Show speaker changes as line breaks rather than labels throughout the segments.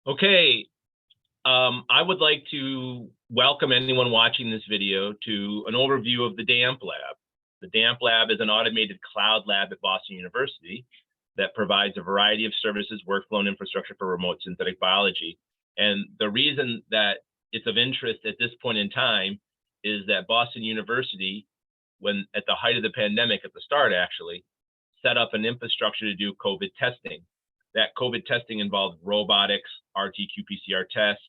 Okay, I would like to welcome anyone watching this video to an overview of the DAMP Lab. The DAMP Lab is an automated cloud lab at Boston University that provides a variety of services, workflow, and infrastructure for remote synthetic biology. And the reason that it's of interest at this point in time is that Boston University, when at the height of the pandemic, at the start actually, set up an infrastructure to do COVID testing. That COVID testing involved robotics, RT-qPCR tests,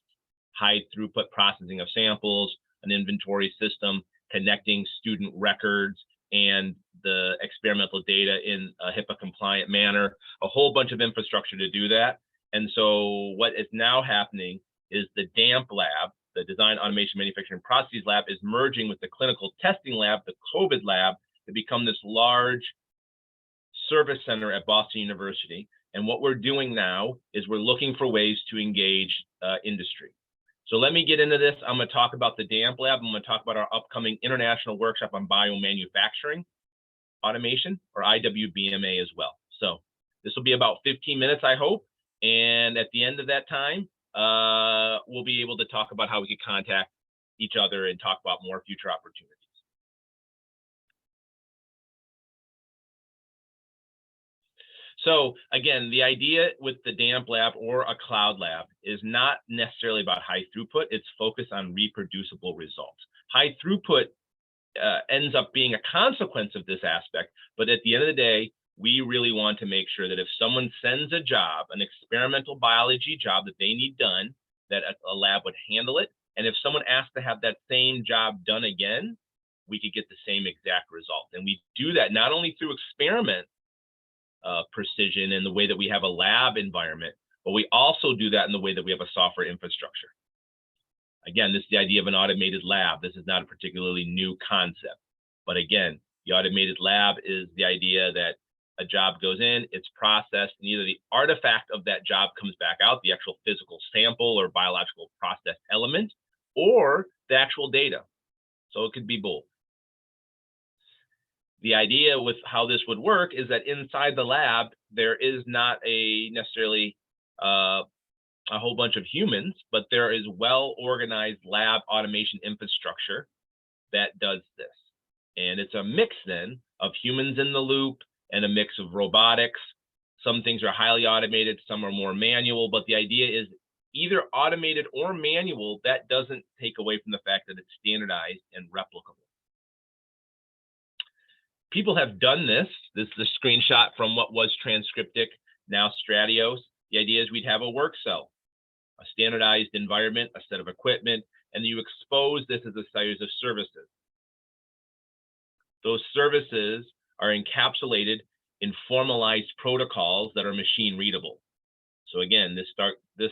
high throughput processing of samples, an inventory system, connecting student records and the experimental data in a HIPAA compliant manner, a whole bunch of infrastructure to do that. And so what is now happening is the DAMP lab, the Design Automation Manufacturing Processes Lab, is merging with the clinical testing lab, the COVID lab, to become this large service center at Boston University. And what we're doing now is we're looking for ways to engage industry. So let me get into this. I'm going to talk about the DAMP Lab. I'm going to talk about our upcoming international workshop on biomanufacturing automation, or IWBMA, as well. So this will be about 15 minutes, I hope. And at the end of that time, we'll be able to talk about how we could contact each other and talk about more future opportunities. So again, the idea with the DAMP lab or a cloud lab is not necessarily about high throughput. It's focused on reproducible results. High throughput ends up being a consequence of this aspect, but at the end of the day, we really want to make sure that if someone sends a job, an experimental biology job that they need done, that a lab would handle it. And if someone asks to have that same job done again, we could get the same exact result. And we do that not only through experiment precision and the way that we have a lab environment, but we also do that in the way that we have a software infrastructure. Again, this is the idea of an automated lab. This is not a particularly new concept, but again, the automated lab is the idea that a job goes in, it's processed, and either the artifact of that job comes back out, the actual physical sample or biological process element, or the actual data. So it could be both. The idea with how this would work is that inside the lab, there is not necessarily a whole bunch of humans, but there is well-organized lab automation infrastructure that does this. And it's a mix then of humans in the loop and a mix of robotics. Some things are highly automated, some are more manual, but the idea is either automated or manual. That doesn't take away from the fact that it's standardized and replicable. People have done this. This is a screenshot from what was Transcriptic, now Stratios. The idea is we'd have a work cell, a standardized environment, a set of equipment, and you expose this as a series of services. Those services are encapsulated in formalized protocols that are machine readable. So again, this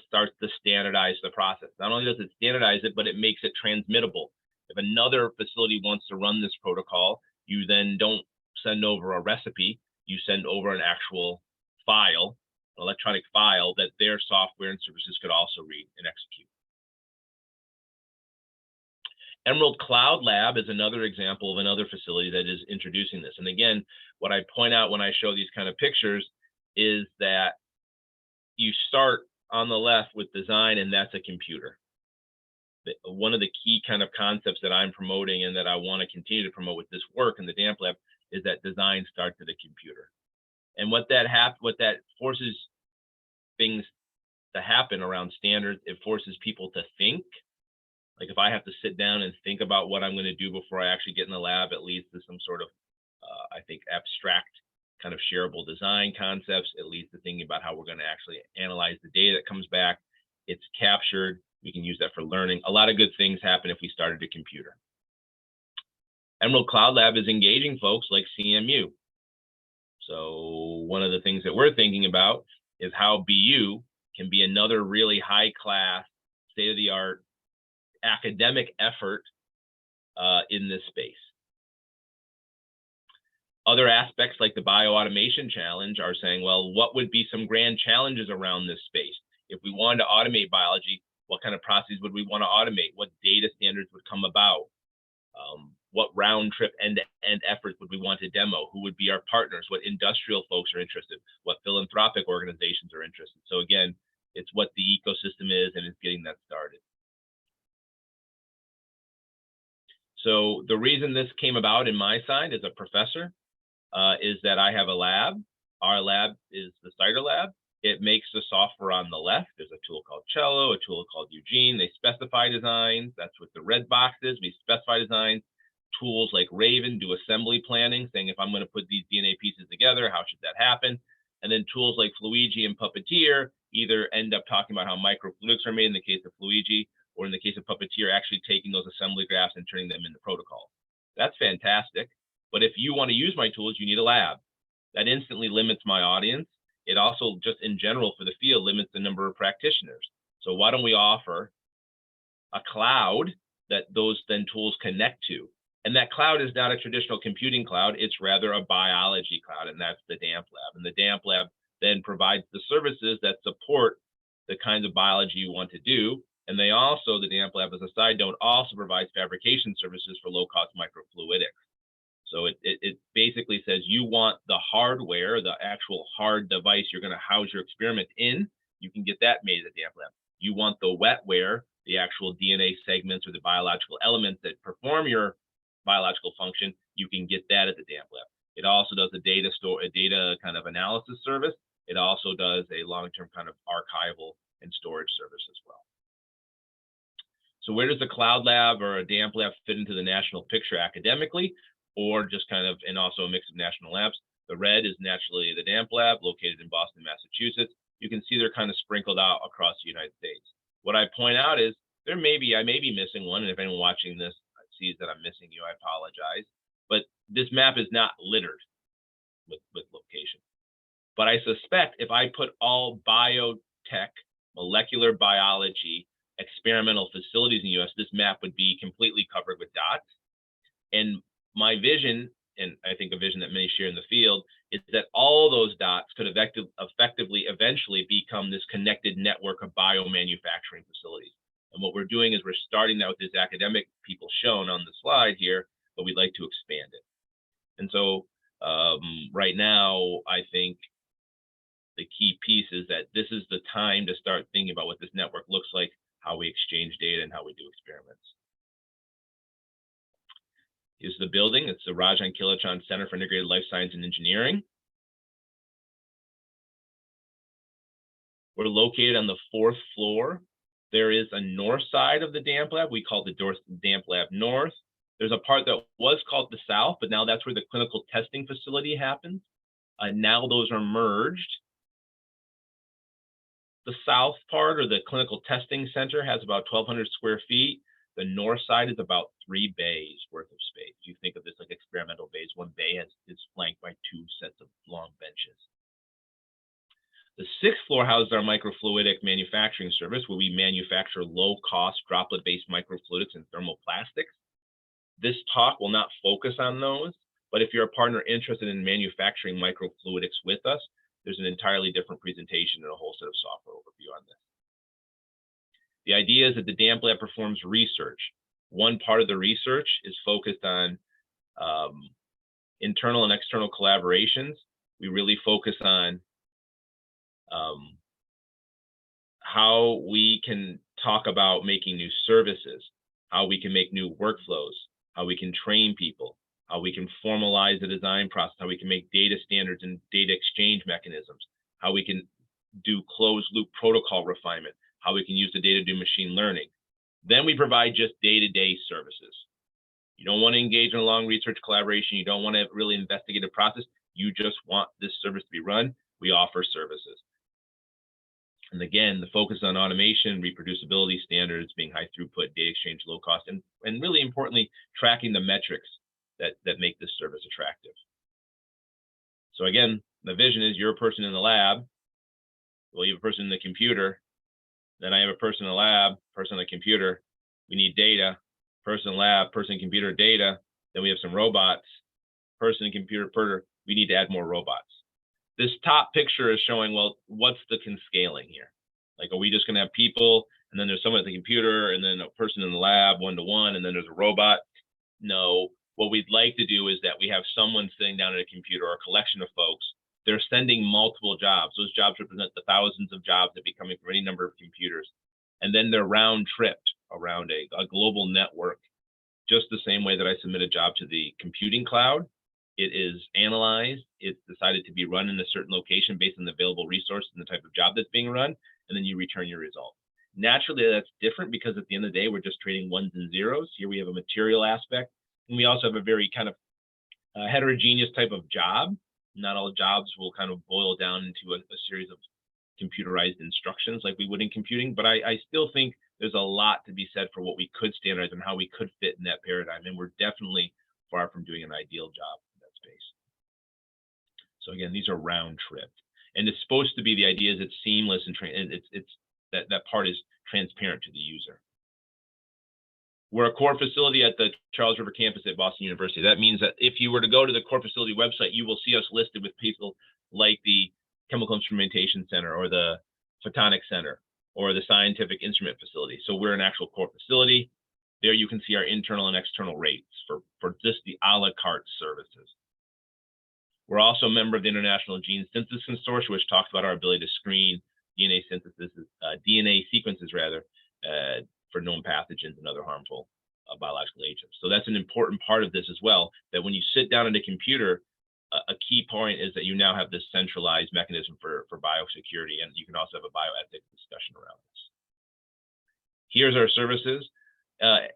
starts to standardize the process. Not only does it standardize it, but it makes it transmittable. If another facility wants to run this protocol, you then don't send over a recipe, you send over an actual file, an electronic file that their software and services could also read and execute. Emerald Cloud Lab is another example of another facility that is introducing this. And again, what I point out when I show these kind of pictures is that you start on the left with design, and that's a computer. One of the key kind of concepts that I'm promoting and that I want to continue to promote with this work in the DAMP lab is that design starts at a computer. And what that forces things to happen around standards, it forces people to think. Like if I have to sit down and think about what I'm going to do before I actually get in the lab, it leads to some sort of, I think, abstract kind of shareable design concepts. It leads to thinking about how we're going to actually analyze the data that comes back. It's captured. We can use that for learning. A lot of good things happen if we started a computer. Emerald Cloud Lab is engaging folks like CMU. So one of the things that we're thinking about is how BU can be another really high-class, state-of-the-art academic effort in this space. Other aspects like the bioautomation challenge are saying, well, what would be some grand challenges around this space? If we wanted to automate biology, what kind of processes would we want to automate? What data standards would come about? What round trip end-to-end efforts would we want to demo? Who would be our partners? What industrial folks are interested? What philanthropic organizations are interested? So again, It's what the ecosystem is, and it's getting that started. So the reason this came about in my side as a professor is that I have a lab. Our lab is the CIDR lab. It makes the software on the left. There's a tool called Cello, a tool called Eugene. They specify designs. That's what the red box is. We specify designs. Tools like Raven do assembly planning, saying if I'm going to put these DNA pieces together, how should that happen? And then tools like Fluigi and Puppeteer either end up talking about how microfluidics are made in the case of Fluigi, or in the case of Puppeteer, actually taking those assembly graphs and turning them into protocols. That's fantastic. But if you want to use my tools, you need a lab. That instantly limits my audience. It also, just in general for the field, limits the number of practitioners. So why don't we offer a cloud that those then tools connect to? And that cloud is not a traditional computing cloud. It's rather a biology cloud, and that's the DAMP lab. And the DAMP lab then provides the services that support the kinds of biology you want to do. And they also, the DAMP lab, as a side note, also provides fabrication services for low-cost microfluidics. So it basically says you want the hardware, the actual hard device you're going to house your experiment in, you can get that made at the DAMP lab. You want the wetware, the actual DNA segments or the biological elements that perform your biological function, you can get that at the DAMP lab. It also does a data kind of analysis service. It also does a long-term kind of archival and storage service as well. So where does the cloud lab or a DAMP lab fit into the national picture academically, or just kind of, and also a mix of national labs? The red is naturally the DAMP lab located in Boston, Massachusetts. You can see they're kind of sprinkled out across the United States. What I point out is I may be missing one, and if anyone watching this sees that I'm missing you, I apologize. But this map is not littered with location. But I suspect if I put all biotech, molecular biology, experimental facilities in the US, this map would be completely covered with dots. And my vision, and I think a vision that many share in the field, is that all those dots could effectively eventually become this connected network of biomanufacturing facilities. And what we're doing is we're starting out with this academic people shown on the slide here, but we'd like to expand it. And so right now, I think the key piece is that this is the time to start thinking about what this network looks like, how we exchange data, and how we do experiments. Here's the building. It's the Rajan Kilachand Center for Integrated Life Science and Engineering. We're located on the 4th floor. There is a north side of the DAMP lab. We call the DAMP lab north. There's a part that was called the south, but now that's where the clinical testing facility happens. Now those are merged. The south part, or the clinical testing center, has about 1,200 square feet. The north side is about 3 bays worth of space. You think of this like experimental bays. One bay is flanked by 2 sets of long benches. The 6th floor houses our microfluidic manufacturing service, where we manufacture low-cost droplet-based microfluidics and thermoplastics. This talk will not focus on those, but if you're a partner interested in manufacturing microfluidics with us, there's an entirely different presentation and a whole set of software overview on this. The idea is that the DAMP lab performs research. One part of the research is focused on internal and external collaborations. We really focus on how we can talk about making new services, how we can make new workflows, how we can train people, how we can formalize the design process, how we can make data standards and data exchange mechanisms, how we can do closed loop protocol refinement, how we can use the data to do machine learning. Then we provide just day-to-day services. You don't want to engage in a long research collaboration. You don't want to really investigate a process. You just want this service to be run. We offer services. And again, the focus on automation, reproducibility standards, being high throughput, data exchange, low cost, and really importantly, tracking the metrics that make this service attractive. So again, the vision is you're a person in the lab. Well, you have a person in the computer. Then I have a person in the lab, person on the computer. We need data, person lab, person computer, data. Then we have some robots, person computer, we need to add more robots. This top picture is showing, well, what's the scaling here? Like, are we just gonna have people, and then there's someone at the computer, and then a person in the lab, one-to-one, and then there's a robot? No, what we'd like to do is that we have someone sitting down at a computer, or a collection of folks they're sending multiple jobs. Those jobs represent the thousands of jobs that be coming from any number of computers. And then they're round tripped around a global network, just the same way that I submit a job to the computing cloud. It is analyzed, it's decided to be run in a certain location based on the available resources and the type of job that's being run, and then you return your result. Naturally, that's different because at the end of the day, we're just trading ones and zeros. Here we have a material aspect, and we also have a very kind of heterogeneous type of job. Not all jobs will kind of boil down into a series of computerized instructions like we would in computing, but I still think there's a lot to be said for what we could standardize and how we could fit in that paradigm, and we're definitely far from doing an ideal job in that space. So again, these are round tripped, and it's supposed to be, the idea is it's seamless and it's that part is transparent to the user. We're a core facility at the Charles River campus at Boston University. That means that if you were to go to the core facility website, you will see us listed with people like the Chemical Instrumentation Center or the Photonics Center or the Scientific Instrument Facility. So we're an actual core facility. There you can see our internal and external rates for just the a la carte services. We're also a member of the International Gene Synthesis Consortium, which talks about our ability to screen DNA synthesis, DNA sequences rather, for known pathogens and other harmful biological agents. So that's an important part of this as well, that when you sit down at a computer, a key point is that you now have this centralized mechanism for biosecurity, and you can also have a bioethics discussion around this. Here's our services.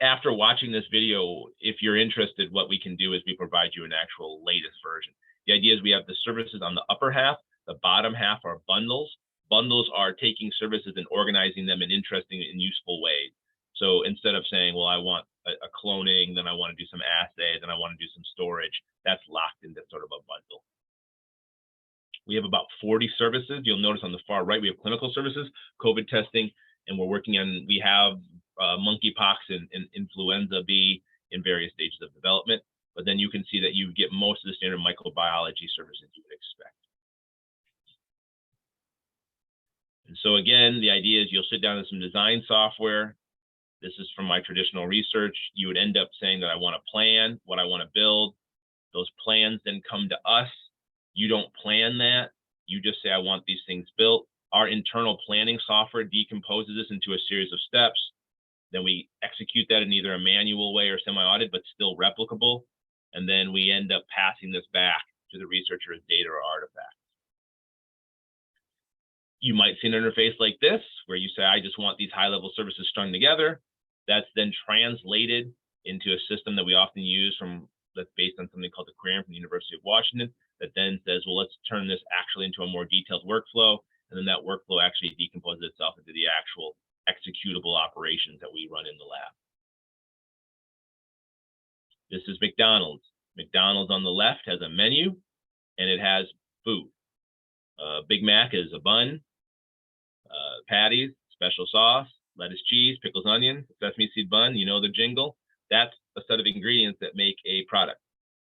After watching this video, if you're interested, what we can do is we provide you an actual latest version. The idea is we have the services on the upper half, the bottom half are bundles. Bundles are taking services and organizing them in interesting and useful ways. So instead of saying, well, I want a cloning, then I want to do some assay, then I want to do some storage, that's locked into sort of a bundle. We have about 40 services. You'll notice on the far right, we have clinical services, COVID testing, and we're working on, we have monkeypox and influenza B in various stages of development. But then you can see that you get most of the standard microbiology services you would expect. And so again, the idea is you'll sit down with some design software. This is from my traditional research. You would end up saying that I want a plan, what I want to build. Those plans then come to us. You don't plan that. You just say, I want these things built. Our internal planning software decomposes this into a series of steps. Then we execute that in either a manual way or semi-audited, but still replicable. And then we end up passing this back to the researcher as data or artifacts. You might see an interface like this, where you say, I just want these high-level services strung together. That's then translated into a system that we often use that's based on something called the Aquarium from the University of Washington, that then says, well, let's turn this actually into a more detailed workflow. And then that workflow actually decomposes itself into the actual executable operations that we run in the lab. This is McDonald's. McDonald's on the left has a menu, and it has food. Big Mac is a bun, patties, special sauce, lettuce, cheese, pickles, onion, sesame seed bun, you know the jingle. That's a set of ingredients that make a product.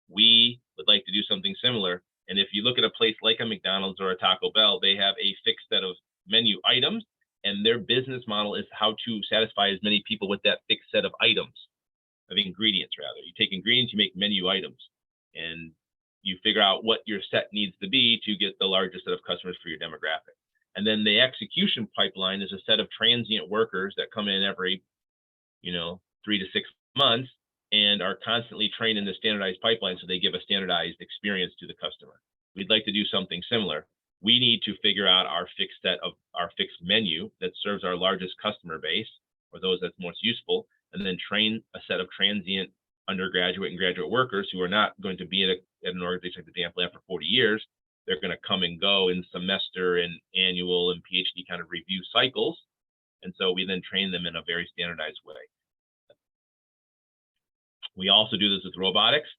We would like to do something similar. And if you look at a place like a McDonald's or a Taco Bell, they have a fixed set of menu items, and their business model is how to satisfy as many people with that fixed set of items, of ingredients rather. You take ingredients, you make menu items, and you figure out what your set needs to be to get the largest set of customers for your demographic. And then the execution pipeline is a set of transient workers that come in every, 3 to 6 months and are constantly trained in the standardized pipeline, so they give a standardized experience to the customer. We'd like to do something similar. We need to figure out our fixed menu that serves our largest customer base, or those that's most useful, and then train a set of transient undergraduate and graduate workers who are not going to be at an organization like the DAMP Lab for 40 years. They're going to come and go in semester and annual and PhD kind of review cycles. And so we then train them in a very standardized way. We also do this with robotics.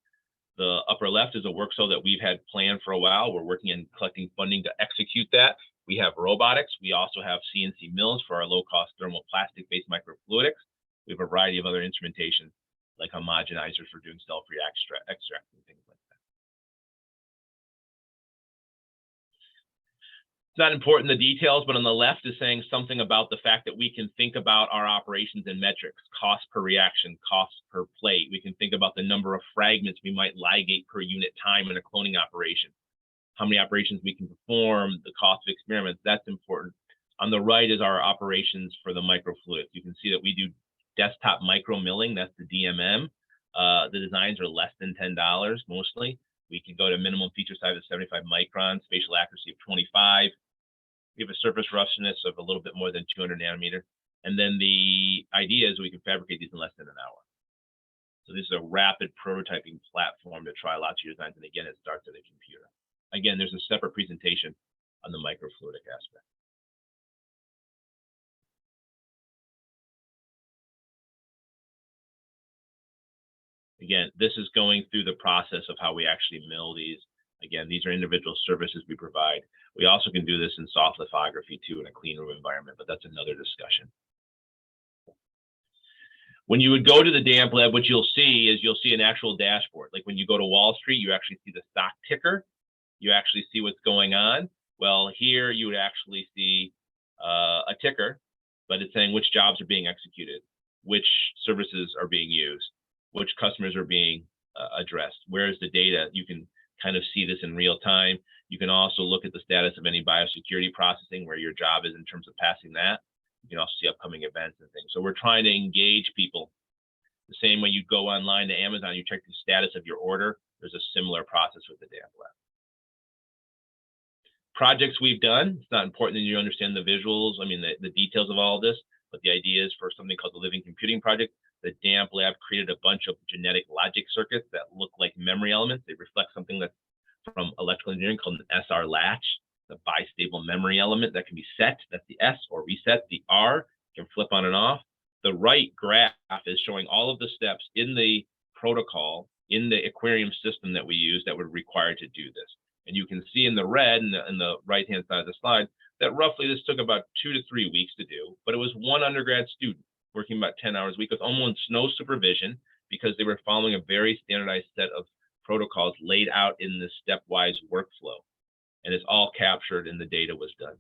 The upper left is a workflow that we've had planned for a while. We're working on collecting funding to execute that. We have robotics. We also have CNC mills for our low-cost thermoplastic-based microfluidics. We have a variety of other instrumentation, like homogenizers for doing cell-free extract and things like that. It's not important the details, but on the left is saying something about the fact that we can think about our operations in metrics, cost per reaction, cost per plate. We can think about the number of fragments we might ligate per unit time in a cloning operation. how many operations we can perform, the cost of experiments, that's important. On the right is our operations for the microfluidics. You can see that we do desktop micro milling, that's the DMM. The designs are less than $10 mostly. We can go to minimum feature size of 75 microns, spatial accuracy of 25. We have a surface roughness of a little bit more than 200 nanometer. And then the idea is we can fabricate these in less than an hour. So this is a rapid prototyping platform to try lots of your designs. And again, it starts at a computer. Again, there's a separate presentation on the microfluidic aspect. Again, this is going through the process of how we actually mill these. Again, these are individual services we provide. We also can do this in soft lithography too in a clean room environment, but that's another discussion. When you would go to the damp lab, what you'll see is you'll see an actual dashboard. Like when you go to Wall Street, you actually see the stock ticker. You actually see what's going on. Well, here you would actually see a ticker, but it's saying which jobs are being executed, which services are being used, which customers are being addressed. Where's the data? You can kind of see this in real time. You can also look at the status of any biosecurity processing, where your job is in terms of passing that. You can also see upcoming events and things. So we're trying to engage people the same way you go online to Amazon, you check the status of your order. There's a similar process with the damp lab. Projects we've done, it's not important that you understand the visuals, I mean, the details of all of this, but the idea is for something called the Living Computing Project, the damp lab created a bunch of genetic logic circuits that look like memory elements. They reflect something that's from electrical engineering called an SR latch, the bistable memory element that can be set, that's the S, or reset, the R, can flip on and off. The right graph is showing all of the steps in the protocol, in the aquarium system that we use that were required to do this. And you can see in the red, in the right-hand side of the slide, that roughly this took about 2 to 3 weeks to do, but it was one undergrad student working about 10 hours a week with almost no supervision, because they were following a very standardized set of protocols laid out in this stepwise workflow. And it's all captured and the data was done.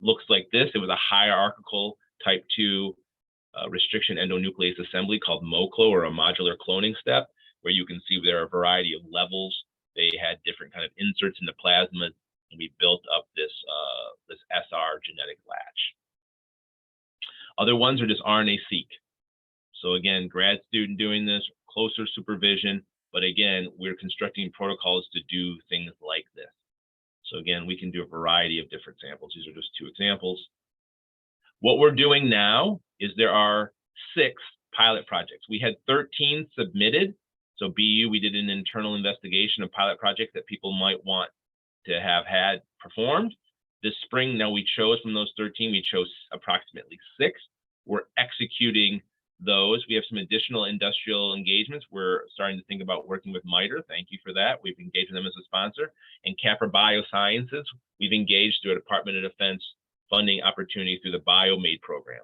Looks like this. It was a hierarchical type 2 restriction endonuclease assembly called MoClo, or a modular cloning step, where you can see there are a variety of levels. They had different kind of inserts in the plasma, and we built up this SR genetic latch. Other ones are just RNA-seq. So again, grad student doing this, closer supervision, but again, we're constructing protocols to do things like this. So again, we can do a variety of different samples. These are just 2 examples. What we're doing now is there are 6 pilot projects. We had 13 submitted. So BU, we did an internal investigation of pilot projects that people might want to have had performed. This spring, now we chose from those 13, we chose approximately 6. We're executing those. We have some additional industrial engagements. We're starting to think about working with MITRE. Thank you for that. We've engaged them as a sponsor. And Capra Biosciences, we've engaged through a Department of Defense funding opportunity through the BioMade program.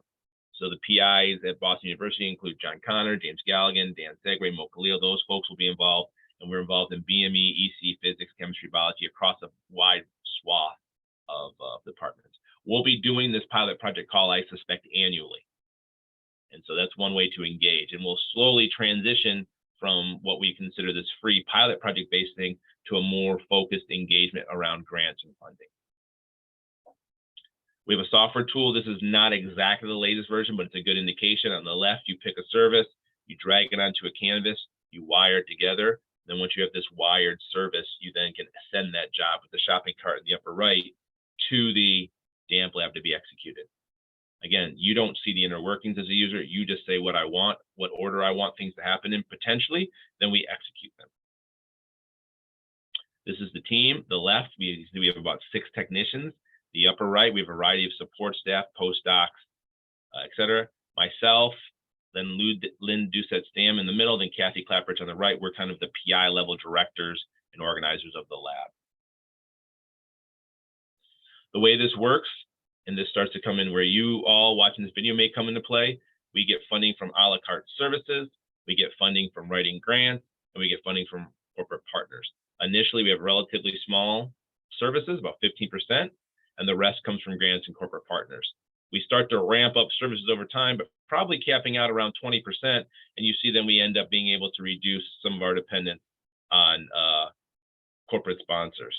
So the PIs at Boston University include John Connor, James Galligan, Dan Segre, Mo Khalil. Those folks will be involved. And we're involved in BME, EC, physics, chemistry, biology across a wide swath of departments. We'll be doing this pilot project call, I suspect, annually. And so that's one way to engage. And we'll slowly transition from what we consider this free pilot project-based thing to a more focused engagement around grants and funding. We have a software tool. This is not exactly the latest version, but it's a good indication. On the left, you pick a service, you drag it onto a canvas, you wire it together. Then once you have this wired service, you then can send that job with the shopping cart in the upper right to the damp lab to be executed. Again, you don't see the inner workings as a user. You just say what I want, what order I want things to happen in potentially, then we execute them. This is the team. The left, we have about 6 technicians. The upper right, we have a variety of support staff, postdocs, etc. Myself, then Lynn Doucette-Stam in the middle, then Kathy Clapperich on the right. We're kind of the PI level directors and organizers of the lab. The way this works, and this starts to come in where you all watching this video may come into play, we get funding from a la carte services, we get funding from writing grants, and we get funding from corporate partners. Initially, we have relatively small services, about 15%, and the rest comes from grants and corporate partners. We start to ramp up services over time, but probably capping out around 20%, and you see then we end up being able to reduce some of our dependence on corporate sponsors.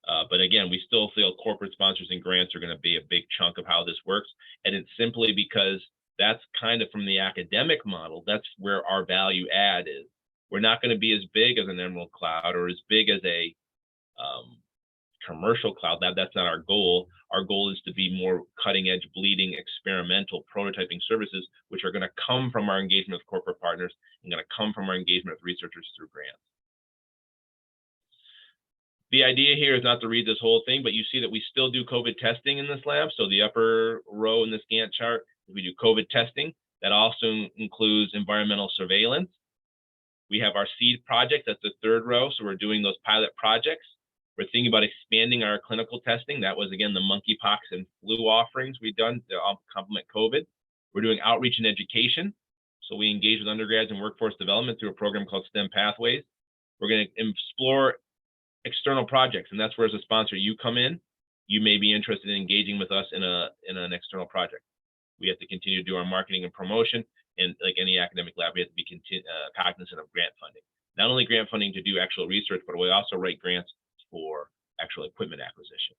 But again, we still feel corporate sponsors and grants are going to be a big chunk of how this works. And it's simply because that's kind of from the academic model, that's where our value add is. We're not going to be as big as an Emerald Cloud or as big as a commercial cloud lab. That's not our goal. Our goal is to be more cutting edge, bleeding, experimental prototyping services, which are going to come from our engagement with corporate partners and going to come from our engagement with researchers through grants. The idea here is not to read this whole thing, but you see that we still do COVID testing in this lab. So the upper row in this Gantt chart, we do COVID testing. That also includes environmental surveillance. We have our seed project, that's the third row. So we're doing those pilot projects. We're thinking about expanding our clinical testing. That was, again, the monkeypox and flu offerings we've done to complement COVID. We're doing outreach and education. So we engage with undergrads and workforce development through a program called STEM Pathways. We're going to explore external projects, and that's where, as a sponsor, you come in. You may be interested in engaging with us in an external project. We have to continue to do our marketing and promotion, and like any academic lab, we have to be cognizant of grant funding. Not only grant funding to do actual research, but we also write grants for actual equipment acquisition.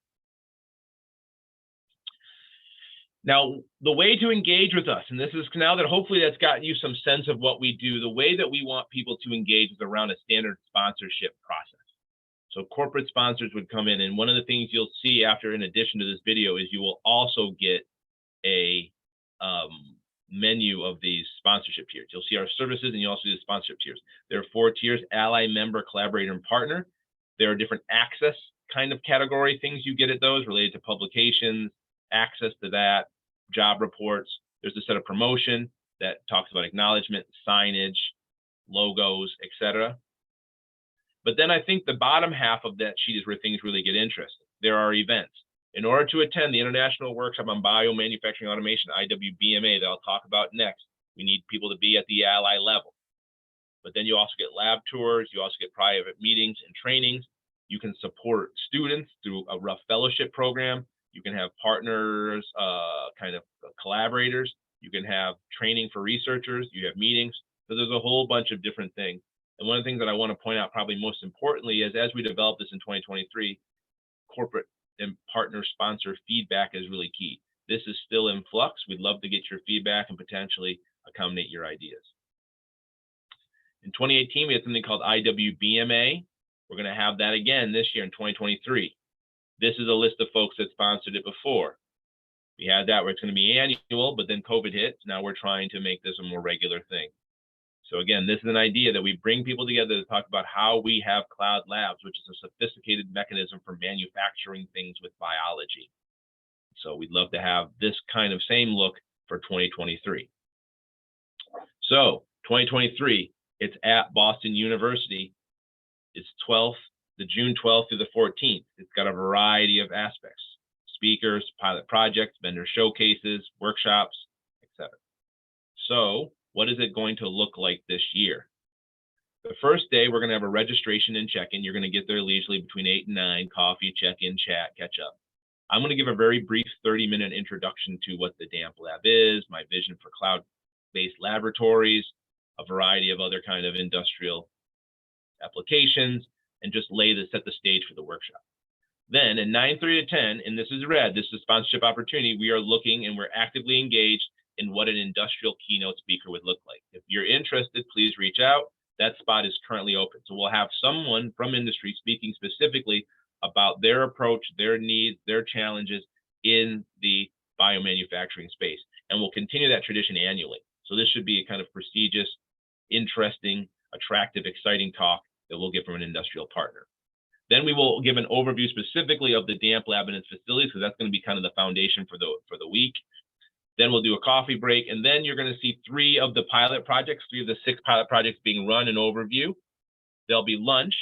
Now, the way to engage with us, and this is now that hopefully that's gotten you some sense of what we do, the way that we want people to engage is around a standard sponsorship process. So corporate sponsors would come in, and one of the things you'll see after, in addition to this video, is you will also get a menu of these sponsorship tiers. You'll see our services, and you also see the sponsorship tiers. There are 4 tiers: ally, member, collaborator, and partner. There are different access kind of category things you get at those related to publications, access to that, job reports. There's a set of promotion that talks about acknowledgement, signage, logos, etc. But then I think the bottom half of that sheet is where things really get interesting. There are events. In order to attend the International Workshop on Biomanufacturing Automation, IWBMA, that I'll talk about next, we need people to be at the ally level. But then you also get lab tours, you also get private meetings and trainings. You can support students through a rough fellowship program. You can have partners, kind of collaborators. You can have training for researchers. You have meetings. So there's a whole bunch of different things. And one of the things that I want to point out probably most importantly is, as we develop this in 2023, corporate and partner sponsor feedback is really key. This is still in flux. We'd love to get your feedback and potentially accommodate your ideas. In 2018, we had something called IWBMA. We're going to have that again this year in 2023. This is a list of folks that sponsored it before. We had that where it's going to be annual, but then COVID hit. Now we're trying to make this a more regular thing. So again, this is an idea that we bring people together to talk about how we have cloud labs, which is a sophisticated mechanism for manufacturing things with biology. So we'd love to have this kind of same look for 2023. So 2023, it's at Boston University. It's the June 12th through the 14th. It's got a variety of aspects: speakers, pilot projects, vendor showcases, workshops, etc. So what is it going to look like this year? The first day, we're going to have a registration and check-in. You're going to get there leisurely between 8 and 9, coffee, check-in, chat, catch up. I'm going to give a very brief 30-minute introduction to what the DAMP Lab is, my vision for cloud-based laboratories, a variety of other kind of industrial applications, and just set the stage for the workshop. Then at 9:30 to 10, and this is red, this is a sponsorship opportunity, we are looking and we're actively engaged in what an industrial keynote speaker would look like. If you're interested, please reach out. That spot is currently open. So we'll have someone from industry speaking specifically about their approach, their needs, their challenges in the biomanufacturing space. And we'll continue that tradition annually. So this should be a kind of prestigious, interesting, attractive, exciting talk that we'll get from an industrial partner. Then we will give an overview specifically of the DAMP Lab and its facilities, because that's going to be kind of the foundation for the week. Then we'll do a coffee break, and then you're going to see 3 of the pilot projects, 3 of the 6 pilot projects being run and overview. There'll be lunch.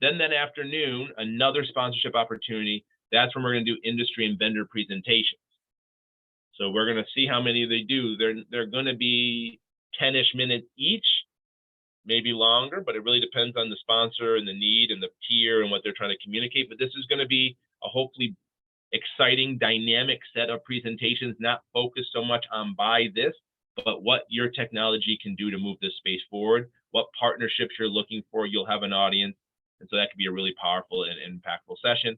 Then that afternoon, another sponsorship opportunity. That's when we're going to do industry and vendor presentations. So we're going to see how many they do. They're going to be 10-ish minutes each, maybe longer, but it really depends on the sponsor and the need and the tier and what they're trying to communicate. But this is going to be a hopefully exciting, dynamic set of presentations, not focused so much on buy this, but what your technology can do to move this space forward, what partnerships you're looking for. You'll have an audience, and so that could be a really powerful and impactful session.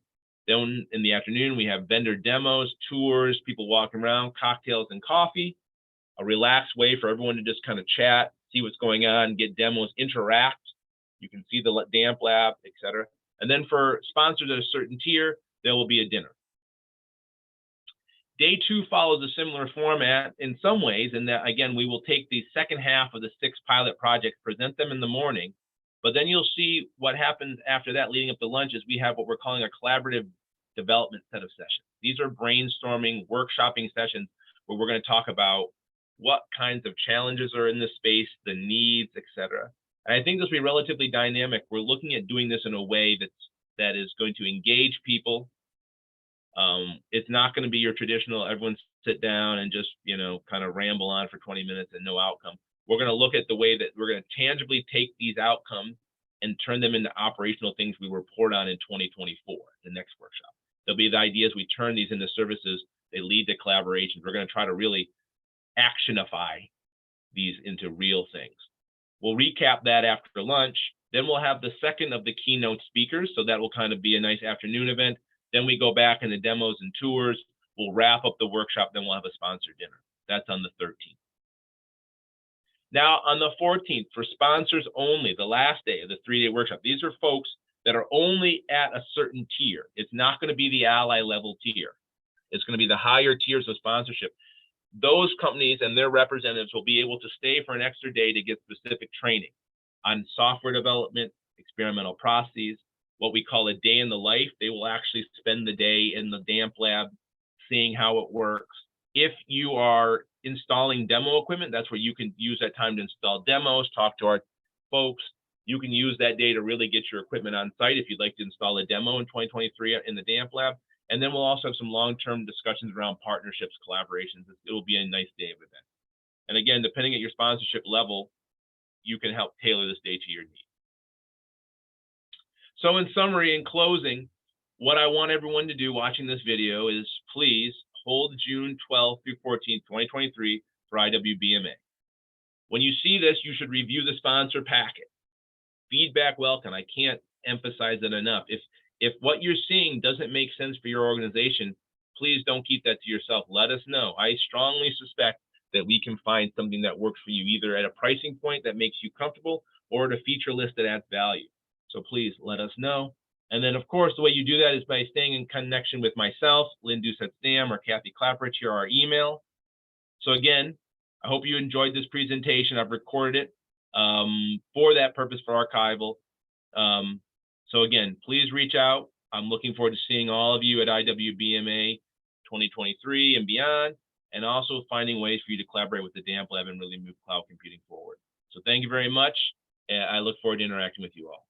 Then in the afternoon, we have vendor demos, tours, people walking around, cocktails and coffee, a relaxed way for everyone to just kind of chat, see what's going on, get demos, interact. You can see the Damp Lab, etc. And then for sponsors at a certain tier, there will be a dinner. Day 2 follows a similar format in some ways, in that, again, we will take the second half of the 6 pilot projects, present them in the morning, but then you'll see what happens after that leading up to lunch is we have what we're calling a collaborative development set of sessions. These are brainstorming, workshopping sessions where we're going to talk about what kinds of challenges are in this space, the needs, etc. And I think this will be relatively dynamic. We're looking at doing this in a way that is going to engage people. It's not going to be your traditional, everyone sit down and just, kind of ramble on for 20 minutes and no outcome. We're going to look at the way that we're going to tangibly take these outcomes and turn them into operational things we report on in 2024, the next workshop. There'll be the ideas, we turn these into services, they lead to collaborations. We're going to try to really actionify these into real things. We'll recap that after lunch. Then we'll have the second of the keynote speakers. So that will kind of be a nice afternoon event. Then we go back into demos and tours. We'll wrap up the workshop. Then we'll have a sponsored dinner. That's on the 13th. Now on the 14th, for sponsors only, the last day of the 3-day workshop, these are folks that are only at a certain tier. It's not going to be the ally level tier. It's going to be the higher tiers of sponsorship. Those companies and their representatives will be able to stay for an extra day to get specific training on software development, experimental processes, what we call a day in the life. They will actually spend the day in the Damp Lab seeing how it works. If you are installing demo equipment, that's where you can use that time to install demos, talk to our folks. You can use that day to really get your equipment on site if you'd like to install a demo in 2023 in the Damp Lab. And then we'll also have some long-term discussions around partnerships, collaborations. It will be a nice day of event. And again, depending at your sponsorship level, you can help tailor this day to your needs. So in summary, in closing, what I want everyone to do watching this video is please hold June 12th through 14th, 2023 for IWBMA. When you see this, you should review the sponsor packet. Feedback welcome. I can't emphasize it enough. If what you're seeing doesn't make sense for your organization, please don't keep that to yourself. Let us know. I strongly suspect that we can find something that works for you, either at a pricing point that makes you comfortable or at a feature list that adds value. So please let us know. And then, of course, the way you do that is by staying in connection with myself, Lynn Doucette-Stamm, or Kathy Clapper. Here our email. So again, I hope you enjoyed this presentation. I've recorded it for that purpose, for archival. So again, please reach out. I'm looking forward to seeing all of you at IWBMA 2023 and beyond, and also finding ways for you to collaborate with the Damp Lab and really move cloud computing forward. So thank you very much. And I look forward to interacting with you all.